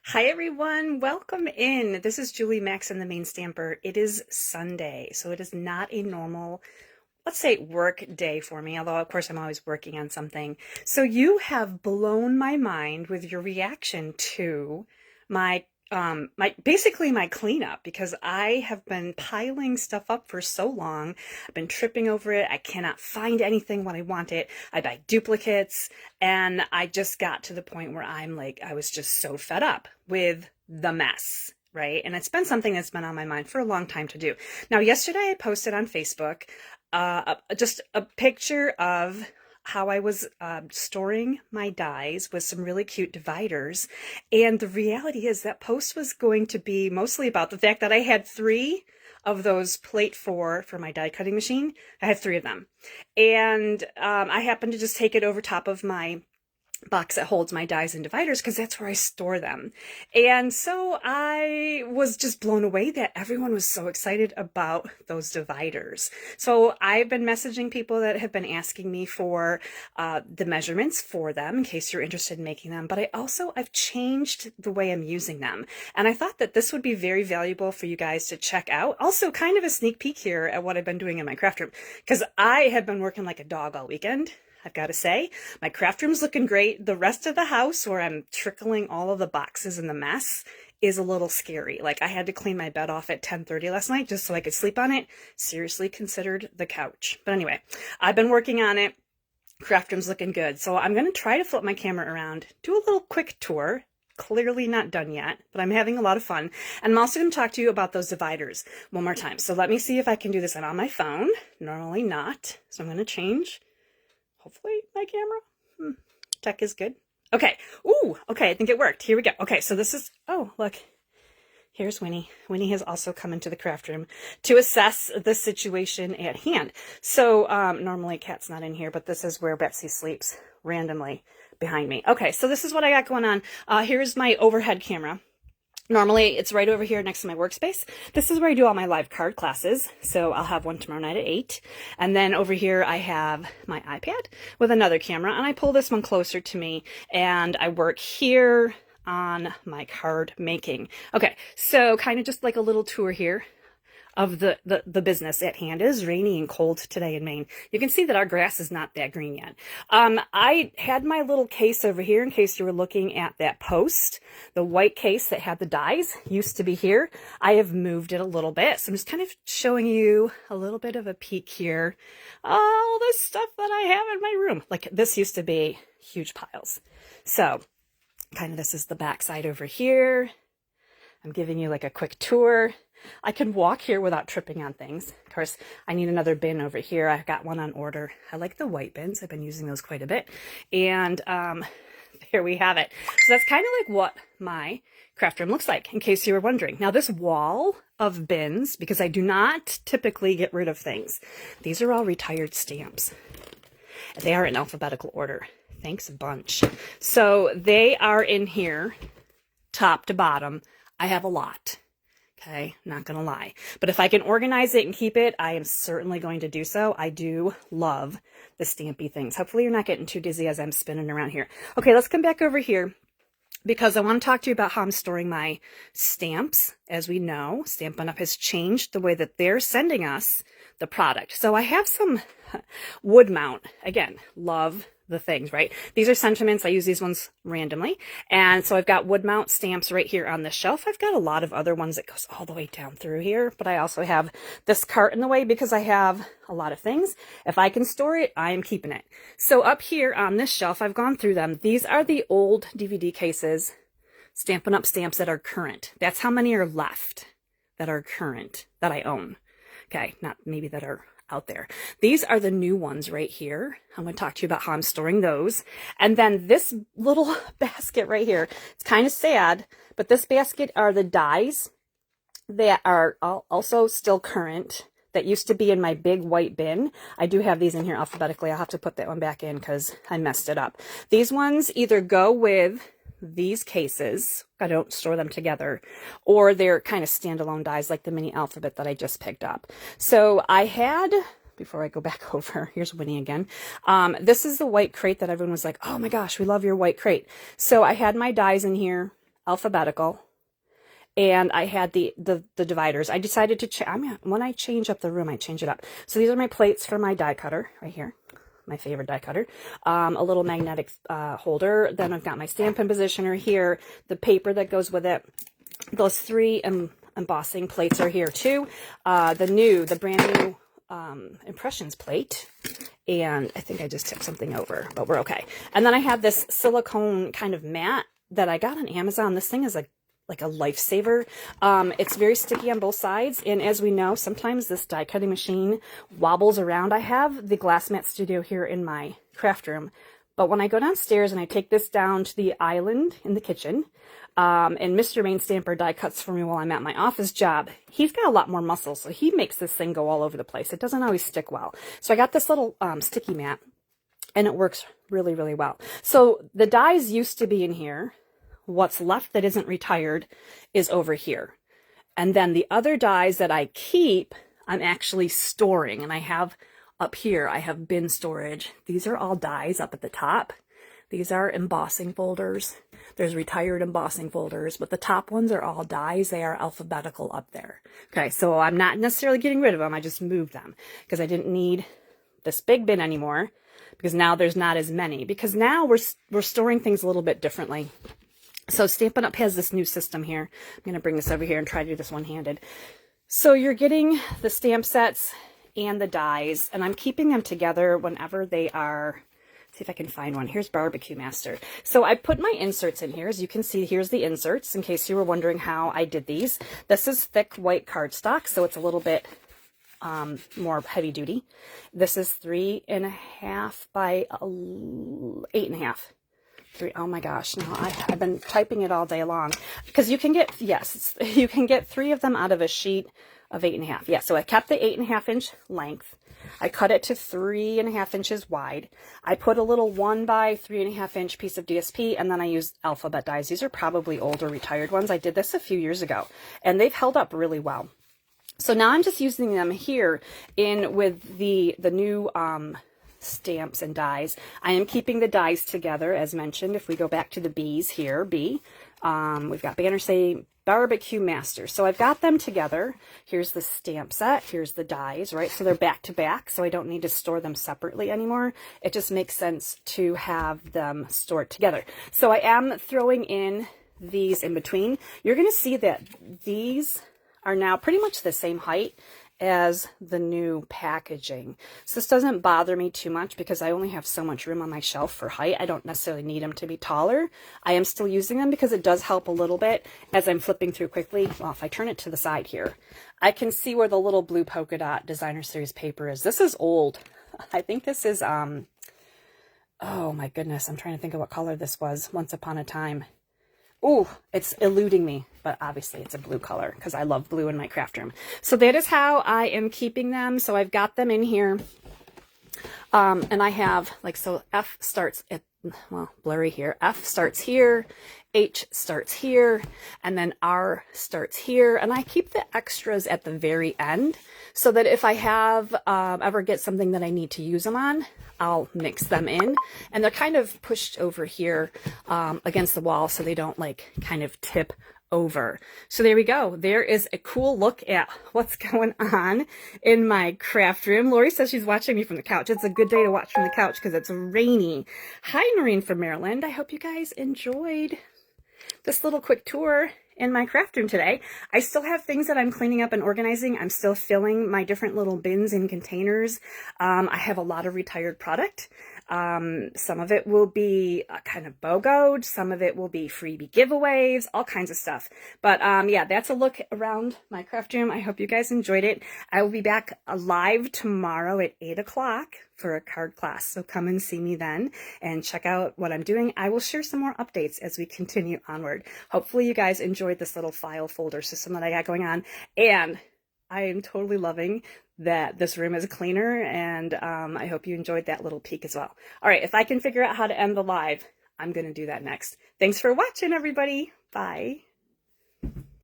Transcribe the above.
Hi everyone, welcome in. This is Julie Max and the Maine Stamper. It is Sunday, so it is not a normal, let's say, work day for me, although of course I'm always working on something. So you have blown my mind with your reaction to my basically my cleanup, because I have been piling stuff up for so long. I've been tripping over it. I cannot find anything when I want it. I buy duplicates, and I just got to the point where I was just so fed up with the mess. Right. And it's been something that's been on my mind for a long time to do. Now, yesterday I posted on Facebook just a picture of how I was storing my dies with some really cute dividers. And the reality is that post was going to be mostly about the fact that I had three of those plate four for my die cutting machine. I had three of them. And I happened to just take it over top of my box that holds my dies and dividers because that's where I store them. And so I was just blown away that everyone was so excited about those dividers. So I've been messaging people that have been asking me for the measurements for them in case you're interested in making them. But I've changed the way I'm using them. And I thought that this would be very valuable for you guys to check out. Also, kind of a sneak peek here at what I've been doing in my craft room, because I have been working like a dog all weekend. I've got to say, my craft room's looking great. The rest of the house, where I'm trickling all of the boxes and the mess, is a little scary. Like, I had to clean my bed off at 10:30 last night just so I could sleep on it. Seriously considered the couch. But anyway, I've been working on it. Craft room's looking good. So I'm going to try to flip my camera around, do a little quick tour. Clearly not done yet, but I'm having a lot of fun. And I'm also going to talk to you about those dividers one more time. So let me see if I can do this. I'm on my phone. Normally not. So I'm going to change. Hopefully my camera, tech is good. Okay. Ooh, okay. I think it worked. Here we go. Okay. So this is, oh, look, here's Winnie. Winnie has also come into the craft room to assess the situation at hand. So, normally Cat's not in here, but this is where Betsy sleeps randomly behind me. Okay. So this is what I got going on. Here's my overhead camera. Normally, it's right over here next to my workspace. This is where I do all my live card classes. So I'll have one tomorrow night at 8. And then over here, I have my iPad with another camera. And I pull this one closer to me. And I work here on my card making. Okay, so kind of just like a little tour here of the business at hand. It is rainy and cold today in Maine. You can see that our grass is not that green yet. I had my little case over here in case you were looking at that post. The white case that had the dies used to be here. I have moved it a little bit. So I'm just kind of showing you a little bit of a peek here. All this stuff that I have in my room. Like, this used to be huge piles. So kind of this is the back side over here. I'm giving you like a quick tour. I can walk here without tripping on things. Of course, I need another bin over here. I've got one on order. I like the white bins. I've been using those quite a bit. And there we have it. So that's kind of like what my craft room looks like, in case you were wondering. Now, this wall of bins, because I do not typically get rid of things, these are all retired stamps. They are in alphabetical order. Thanks a bunch. So they are in here, top to bottom. I have a lot. Okay, not gonna lie. But if I can organize it and keep it, I am certainly going to do so. I do love the stampy things. Hopefully you're not getting too dizzy as I'm spinning around here. Okay, let's come back over here, because I want to talk to you about how I'm storing my stamps. As we know, Stampin' Up! Has changed the way that they're sending us the product. So I have some wood mount. Again, love the things, right? These are sentiments. I use these ones randomly. And so I've got wood mount stamps right here on the shelf. I've got a lot of other ones that goes all the way down through here, but I also have this cart in the way because I have a lot of things. If I can store it, I am keeping it. So up here on this shelf, I've gone through them. These are the old DVD cases, Stampin' Up! Stamps that are current. That's how many are left that are current that I own. Okay, not maybe that are out there. These are the new ones right here. I'm going to talk to you about how I'm storing those. And then this little basket right here, it's kind of sad, but this basket are the dies that are also still current, that used to be in my big white bin. I do have these in here alphabetically. I'll have to put that one back in because I messed it up. These ones either go with these cases, I don't store them together, or they're kind of standalone dies like the mini alphabet that I just picked up. So I had, before I go back over, here's Winnie again. This is the white crate that everyone was like, oh my gosh, we love your white crate. So I had my dies in here. alphabetical, and I had the dividers. I decided to when I change up the room, I change it up. So these are my plates for my die cutter right here, my favorite die cutter. A little magnetic holder. Then I've got my Stampin' Positioner here, the paper that goes with it. Those 3 embossing plates are here too. The brand new impressions plate. And I think I just tipped something over, but we're okay. And then I have this silicone kind of mat that I got on Amazon. This thing is like a lifesaver. It's very sticky on both sides. And as we know, sometimes this die cutting machine wobbles around. I have the Glass Mat Studio here in my craft room. But when I go downstairs and I take this down to the island in the kitchen, and Mr. Maine Stamper die cuts for me while I'm at my office job, he's got a lot more muscle, so he makes this thing go all over the place. It doesn't always stick well. So I got this little sticky mat, and it works really, really well. So the dies used to be in here. What's left that isn't retired is over here. And then the other dies that I keep, I'm actually storing. And I have up here, I have bin storage. These are all dies up at the top. These are embossing folders. There's retired embossing folders, but the top ones are all dies. They are alphabetical up there. Okay, so I'm not necessarily getting rid of them. I just moved them because I didn't need this big bin anymore, because now there's not as many, because now we're storing things a little bit differently. So Stampin' Up! Has this new system here. I'm going to bring this over here and try to do this one-handed. So you're getting the stamp sets and the dies, and I'm keeping them together whenever they are. See if I can find one. Here's Barbecue Master. So I put my inserts in here. As you can see, here's the inserts, in case you were wondering how I did these. This is thick white cardstock, so it's a little bit more heavy duty. This is 3.5 by 8.5. Oh my gosh, no, I've been typing it all day long, because you can get, yes, you can get 3 of them out of a sheet of 8.5. Yeah, so I kept the 8.5 inch length. I cut it to 3.5 inches wide. I put a little 1 by 3.5 inch piece of DSP, and then I used alphabet dies. These are probably older retired ones. I did this a few years ago, and they've held up really well. So now I'm just using them here in with the new stamps and dies. I am keeping the dies together, as mentioned. If we go back to the B's here, B, we've got Banner Say Barbecue Master. So I've got them together. Here's the stamp set. Here's the dies, right? So they're back to back, so I don't need to store them separately anymore. It just makes sense to have them stored together. So I am throwing in these in between. You're going to see that these are now pretty much the same height as the new packaging. So this doesn't bother me too much because I only have so much room on my shelf for height. I don't necessarily need them to be taller. I am still using them because it does help a little bit as I'm flipping through quickly. Well, if I turn it to the side here, I can see where the little blue polka dot designer series paper is. This is old. I think this is, oh my goodness, I'm trying to think of what color this was once upon a time. Ooh, it's eluding me, but obviously it's a blue color because I love blue in my craft room. So that is how I am keeping them. So I've got them in here. And I have, like, so F starts at, well, blurry here. F starts here, H starts here, and then R starts here. And I keep the extras at the very end so that if I have, ever get something that I need to use them on, I'll mix them in. And they're kind of pushed over here against the wall so they don't like kind of tip over. So there we go. There is a cool look at what's going on in my craft room. Lori says she's watching me from the couch. It's a good day to watch from the couch because it's rainy. Hi, Noreen from Maryland. I hope you guys enjoyed this little quick tour in my craft room today. I still have things that I'm cleaning up and organizing. I'm still filling my different little bins and containers. I have a lot of retired product. Some of it will be kind of BOGO'd. Some of it will be freebie giveaways, all kinds of stuff. But yeah, that's a look around my craft room. I hope you guys enjoyed it. I will be back live tomorrow at 8 o'clock for a card class. So come and see me then and check out what I'm doing. I will share some more updates as we continue onward. Hopefully you guys enjoyed this little file folder system that I got going on. And I am totally loving that this room is cleaner, and I hope you enjoyed that little peek as well. All right, if I can figure out how to end the live, I'm going to do that next. Thanks for watching, everybody. Bye.